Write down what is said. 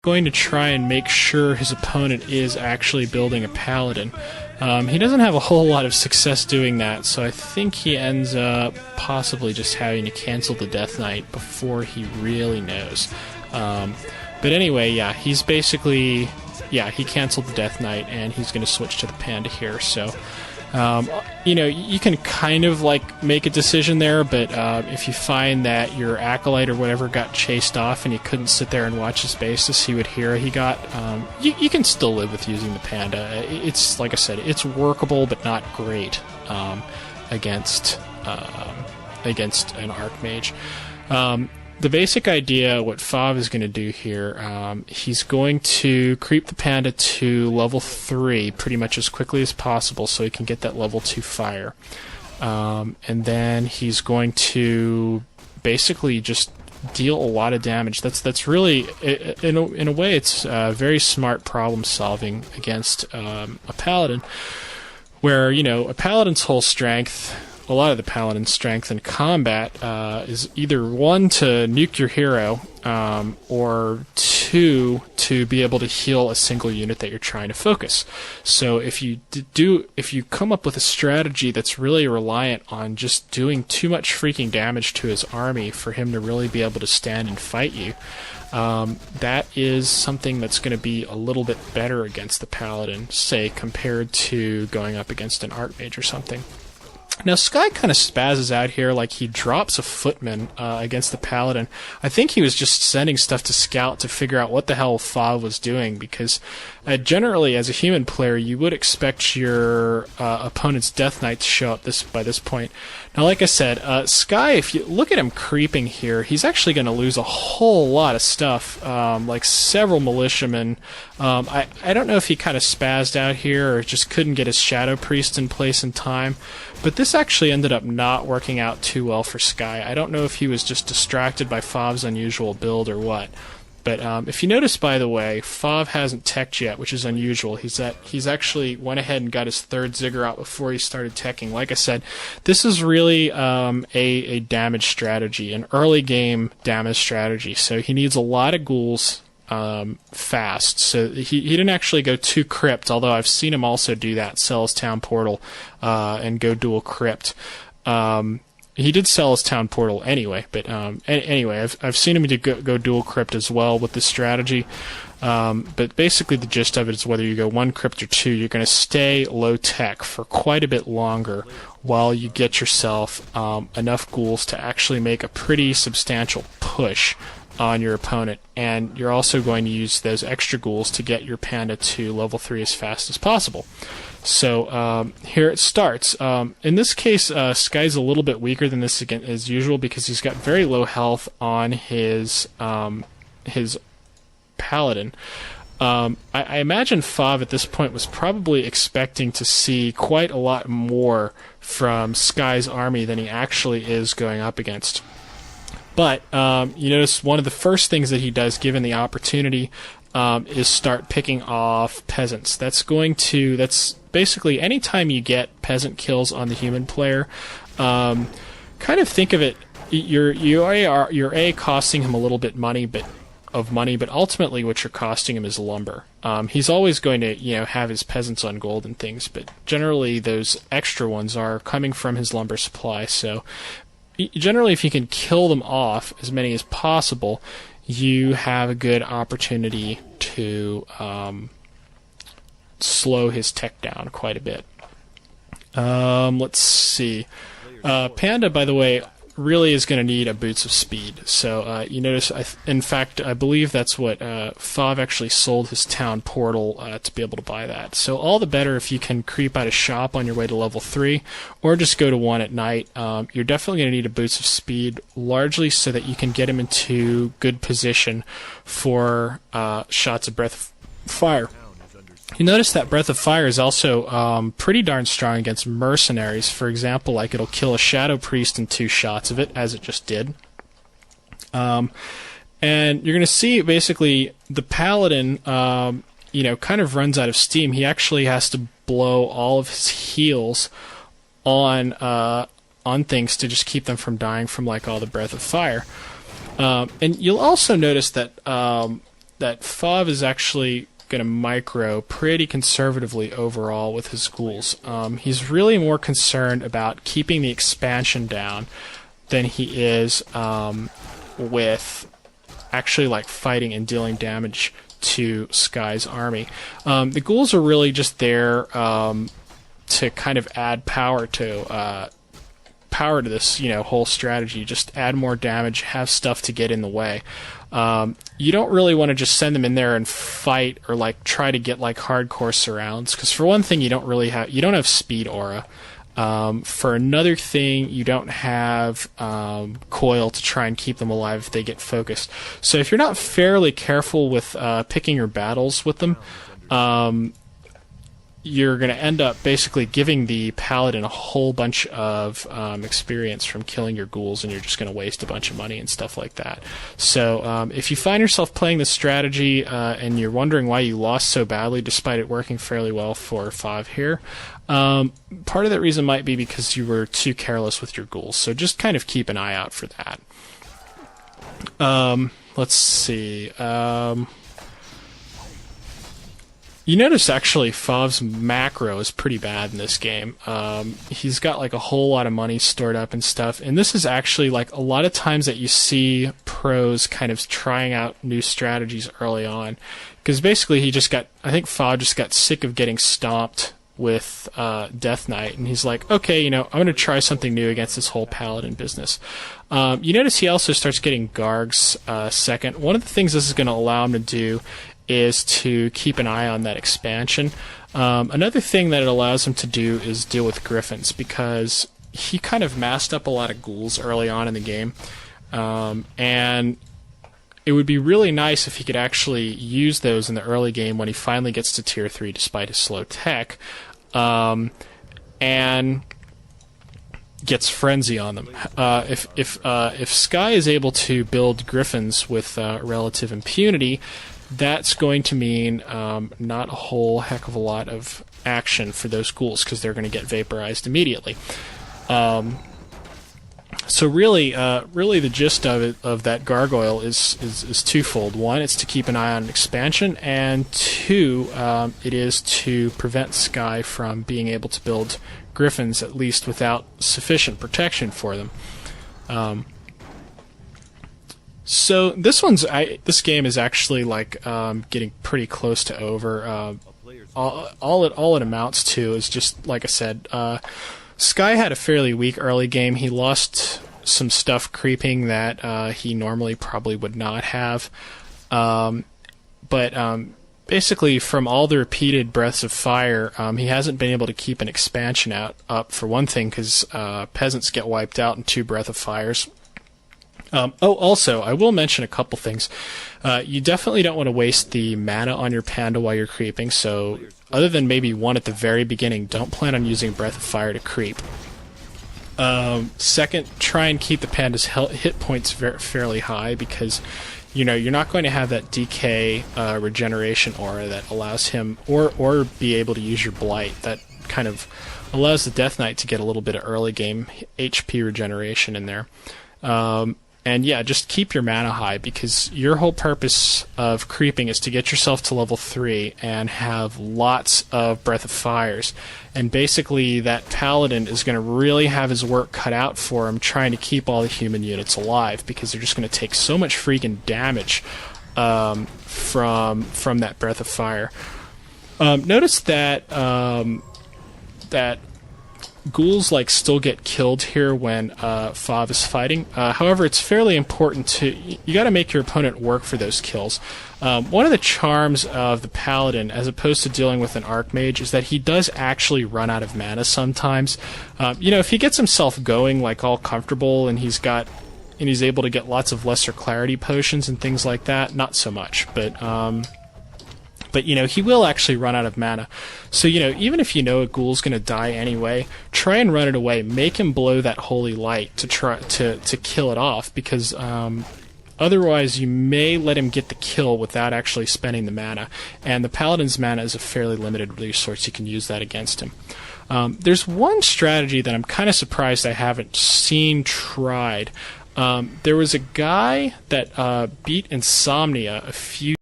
going to try and make sure his opponent is actually building a Paladin. He doesn't have a whole lot of success doing that, so I think he ends up possibly just having to cancel the Death Knight before he really knows. But anyway, yeah, he's basically... Yeah, he canceled the Death Knight, and he's going to switch to the Panda here, so... you know, you can kind of, like, make a decision there, but if you find that your Acolyte or whatever got chased off and you couldn't sit there and watch his base to see what hero he got, you can still live with using the Panda. It's, like I said, it's workable, but not great against an Archmage. The basic idea, what Fav is going to do here, he's going to creep the Panda to level 3 pretty much as quickly as possible so he can get that level 2 fire. And then he's going to basically just deal a lot of damage. That's really, in a way, it's very smart problem solving against a Paladin, where, you know, a Paladin's whole strength... A lot of the Paladin's strength in combat is either 1, to nuke your hero, or 2, to be able to heal a single unit that you're trying to focus. So if you come up with a strategy that's really reliant on just doing too much freaking damage to his army for him to really be able to stand and fight you, that is something that's going to be a little bit better against the Paladin, say, compared to going up against an Archmage or something. Now, Sky kind of spazzes out here, like he drops a footman against the Paladin. I think he was just sending stuff to scout to figure out what the hell Fav was doing, because generally, as a human player, you would expect your opponent's Death Knight to show up by this point. Now, like I said, Sky, if you look at him creeping here, he's actually going to lose a whole lot of stuff, like several militiamen. I don't know if he kind of spazzed out here or just couldn't get his Shadow Priest in place in time, but this actually ended up not working out too well for Sky. I don't know if he was just distracted by Fav's unusual build or what. But if you notice, by the way, Fav hasn't teched yet, which is unusual. He's actually went ahead and got his 3rd Ziggurat before he started teching. Like I said, this is really a damage strategy, an early game damage strategy. So he needs a lot of ghouls fast. So he didn't actually go to crypt, although I've seen him also do that, sell his town portal and go dual crypt. He did sell his town portal anyway, but anyway, I've seen him go dual crypt as well with this strategy. But basically, the gist of it is whether you go 1 crypt or 2, you're going to stay low tech for quite a bit longer while you get yourself enough ghouls to actually make a pretty substantial push on your opponent, and you're also going to use those extra ghouls to get your Panda to level 3 as fast as possible. So here it starts. In this case, Sky's a little bit weaker than this again as usual because he's got very low health on his Paladin. I imagine Fav at this point was probably expecting to see quite a lot more from Sky's army than he actually is going up against. But you notice one of the first things that he does, given the opportunity, is start picking off peasants. That's basically anytime you get peasant kills on the human player, kind of think of it. You're costing him a little bit of money, but ultimately what you're costing him is lumber. He's always going to have his peasants on gold and things, but generally those extra ones are coming from his lumber supply. So generally, if you can kill them off, as many as possible, you have a good opportunity to slow his tech down quite a bit. Let's see. Panda, by the way, really is going to need a Boots of Speed. So you notice, in fact, I believe that's what Fav actually sold his town portal to be able to buy that. So all the better if you can creep out a shop on your way to level 3, or just go to 1 at night. You're definitely going to need a Boots of Speed, largely so that you can get him into good position for shots of Breath of Fire. You notice that Breath of Fire is also pretty darn strong against mercenaries. For example, like it'll kill a Shadow Priest in 2 shots of it, as it just did. And you're going to see, basically, the Paladin, kind of runs out of steam. He actually has to blow all of his heals on things to just keep them from dying from, like, all the Breath of Fire. And you'll also notice that that Fav is actually going to micro pretty conservatively overall with his ghouls. He's really more concerned about keeping the expansion down than he is with actually like fighting and dealing damage to Sky's army. The ghouls are really just there to kind of add power to this, whole strategy. Just add more damage, have stuff to get in the way. You don't really want to just send them in there and fight or like try to get like hardcore surrounds, because for one thing you don't have speed aura. For another thing, you don't have coil to try and keep them alive if they get focused. So if you're not fairly careful with picking your battles with them, you're going to end up basically giving the Paladin a whole bunch of experience from killing your ghouls, and you're just going to waste a bunch of money and stuff like that. So if you find yourself playing this strategy and you're wondering why you lost so badly despite it working fairly well for 5 here, part of that reason might be because you were too careless with your ghouls. So just kind of keep an eye out for that. Let's see. You notice actually Fav's macro is pretty bad in this game. He's got like a whole lot of money stored up and stuff, and this is actually like a lot of times that you see pros kind of trying out new strategies early on, because basically I think Fav just got sick of getting stomped with Death Knight, and he's like, okay, I'm going to try something new against this whole Paladin business. You notice he also starts getting Gargs second. One of the things this is going to allow him to do is to keep an eye on that expansion. Another thing that it allows him to do is deal with Griffins, because he kind of masked up a lot of ghouls early on in the game, and it would be really nice if he could actually use those in the early game when he finally gets to tier 3 despite his slow tech, and gets Frenzy on them. If Sky is able to build Griffins with relative impunity, that's going to mean not a whole heck of a lot of action for those ghouls, because they're going to get vaporized immediately. So really the gist of that gargoyle is twofold. One, it's to keep an eye on an expansion, and two, it is to prevent Sky from being able to build Griffins, at least without sufficient protection for them. So this game is actually like getting pretty close to over. All it amounts to is just, like I said, Sky had a fairly weak early game. He lost some stuff creeping that he normally probably would not have. But basically, from all the repeated breaths of fire, he hasn't been able to keep an expansion up, for one thing, because peasants get wiped out in 2 breath of fires. Also, I will mention a couple things. You definitely don't want to waste the mana on your Panda while you're creeping, so other than maybe one at the very beginning, don't plan on using Breath of Fire to creep. Second, try and keep the Panda's hit points fairly high, because you're not going to have that DK regeneration aura that allows him, or be able to use your Blight. That kind of allows the Death Knight to get a little bit of early game HP regeneration in there. And yeah, just keep your mana high, because your whole purpose of creeping is to get yourself to level 3 and have lots of Breath of Fires. And basically that Paladin is going to really have his work cut out for him trying to keep all the human units alive, because they're just going to take so much freaking damage from that Breath of Fire. Notice that that ghouls still get killed here when Fav is fighting. However, it's fairly important you got to make your opponent work for those kills. One of the charms of the Paladin, as opposed to dealing with an Archmage, is that he does actually run out of mana sometimes. If he gets himself going all comfortable and he's able to get lots of lesser clarity potions and things like that, not so much. But he will actually run out of mana. So, even if a ghoul's going to die anyway, try and run it away. Make him blow that holy light to try to kill it off, because otherwise you may let him get the kill without actually spending the mana. And the Paladin's mana is a fairly limited resource. You can use that against him. There's one strategy that I'm kind of surprised I haven't seen tried. There was a guy that beat Insomnia a few